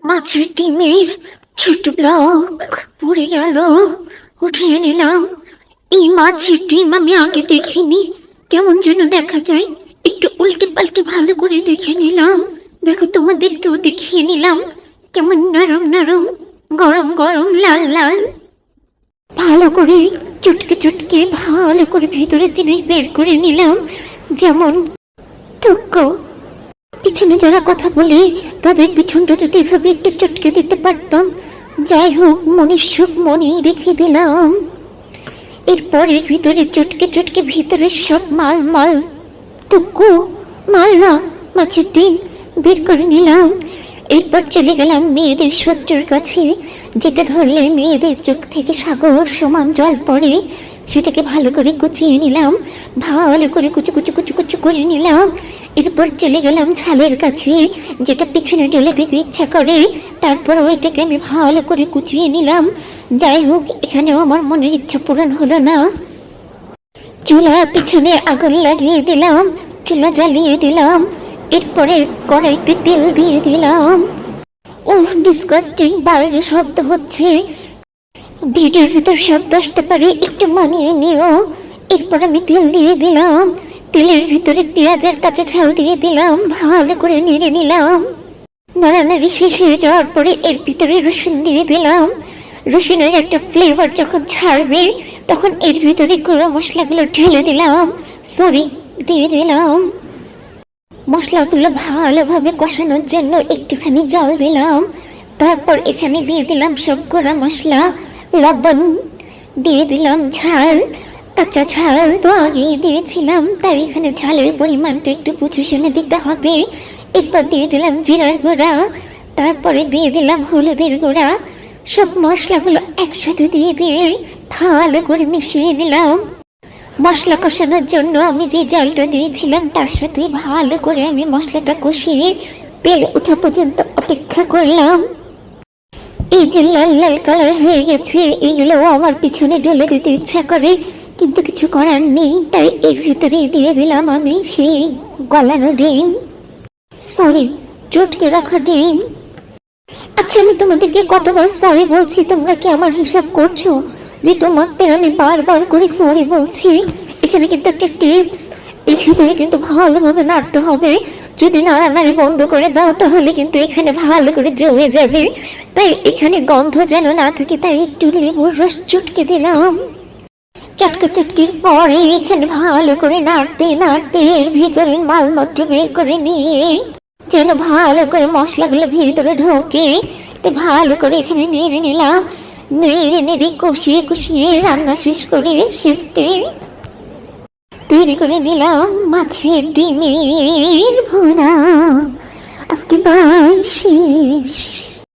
মাছের ডিমের ছোট ব্লক পড়ে গেল, উঠিয়ে নিলাম। এই মাছের ডিম আমি আগে দেখিনি, কেমন যেন দেখা যায়। একটু উল্টে পাল্টে ভালো করে দেখে নিলাম। দেখো, তোমাদেরকেও দেখিয়ে নিলাম কেমন নরম নরম, গরম গরম, লাল লাল। ভালো করে চটকে চটকে ভালো করে ভেতরের জিনিস বের করে নিলাম। যেমন টুকু পিছনে যারা কথা বলে তাদের পিছনটা যদি এভাবে একটু চটকে দিতে পারতাম। যাই হোক, মনের সুখ মনে রেখে দিলাম। এরপরে ভিতরে চটকে চটকে ভিতরে সব মাল মাল টুকু মাল না, মাছের ডিম বের করে নিলাম। এরপর চলে গেলাম মেয়েদের শত্রুর কাছে, যেটা ধরলে মেয়েদের চোখ থেকে সাগর সমান জল পড়ে। সেটাকে ভালো করে কুচিয়ে নিলাম, ভালো করে কুচু কুচু কুচু কুচু করে নিলাম। এরপর চলে গেলাম ঝালের কাছে, যেটা পিছনে ঢেলে দিতে ইচ্ছা করে। তারপর ওইটাকে আমি ভালো করে কুচিয়ে নিলাম। যাই হোক, এখানেও আমার মনের ইচ্ছা পূরণ হলো না। চুলার পিছনে আগুন লাগিয়ে দিলাম, চুলা জ্বালিয়ে দিলাম। এরপরে কড়াইতে তেল দিয়ে দিলাম। উফ, ডিসকাস্টিং, বাইরে শব্দ হচ্ছে। ভিডিওর ভিতর শব্দ আসতে পারে, একটু মানিয়ে নিও। এরপর আমি তেল দিয়ে দিলাম, তেলের ভিতরে পেঁয়াজের কাঁচা ঝাল দিয়ে দিলাম, ভালো করে নেড়ে নিলাম। নাড়ানাড়ি শেষ হয়ে যাওয়ার পরে এর ভিতরে রসুন দিয়ে দিলাম। রসুনের একটা ফ্লেভার যখন ছাড়বে, তখন এর ভিতরে গুঁড়ো মশলাগুলো ঢেলে দিলাম, সরি দিয়ে দিলাম। মশলাগুলো ভালোভাবে কষানোর জন্য একটুখানি জল দিলাম। তারপর এখানে দিয়ে দিলাম সব গুঁড়া মশলা, লবণ দিয়ে দিলাম, ঝাল, কাঁচা ঝাল তো আগেই দিয়েছিলাম, তাই এখানে ঝালের পরিমাণটা একটু বুঝে শুনে দিতে হবে। এরপর দিয়ে দিলাম জিরার গুঁড়া, তারপরে দিয়ে দিলাম হলুদের গুঁড়া। সব মশলাগুলো একসাথে দিয়ে দিয়ে ভালো করে মিশিয়ে দিলাম। মশলা কষানোর জন্য আমি যে জলটা দিয়েছিলাম তার সাথে ভালো করে আমি মশলাটা কষিয়ে তেল ওঠা পর্যন্ত অপেক্ষা করলাম। এই যে লাল লাল কালার হয়ে গেছে, এগুলো আমার পিছনে ঢেলে দিতে ইচ্ছা করে, কিন্তু কিছু করার নেই, তাই এর ভিতরে দিয়ে দিলাম আমি সেই গলানো ডিম, সরি চটকে রাখা ডিম। আচ্ছা, আমি তোমাদেরকে কতবার সরি বলছি, তোমরা কি আমার হিসাব করছো যে তোমাকে আমি বারবার করে সরি বলছি? এখানে কিন্তু একটা টিপস, এর ভিতরে কিন্তু ভালোভাবে নাড়তে হবে। যদি নাড়ানাড়ি বন্ধ করে দাও তাহলে কিন্তু এখানে ভালো করে জমে যাবে। তাই এখানে গন্ধ যেন না থাকে, তাই একটু লেবুর রস চটকে দিলাম। চটকে চটকির পরে এখানে ভালো করে নাড়তে নাড়তে এর ভিতরে মালপত্র বের করে নিয়ে যেন ভালো করে মশলাগুলো ভিতরে ঢোকে, তো ভালো করে এখানে নেড়ে নিলাম। নেড়ে নেড়ে কষিয়ে কষিয়ে রান্না শেষ করে শেষে তৈরি করে নিলাম মাছের ডিমের ভুনা। আজকে বাই শেষ।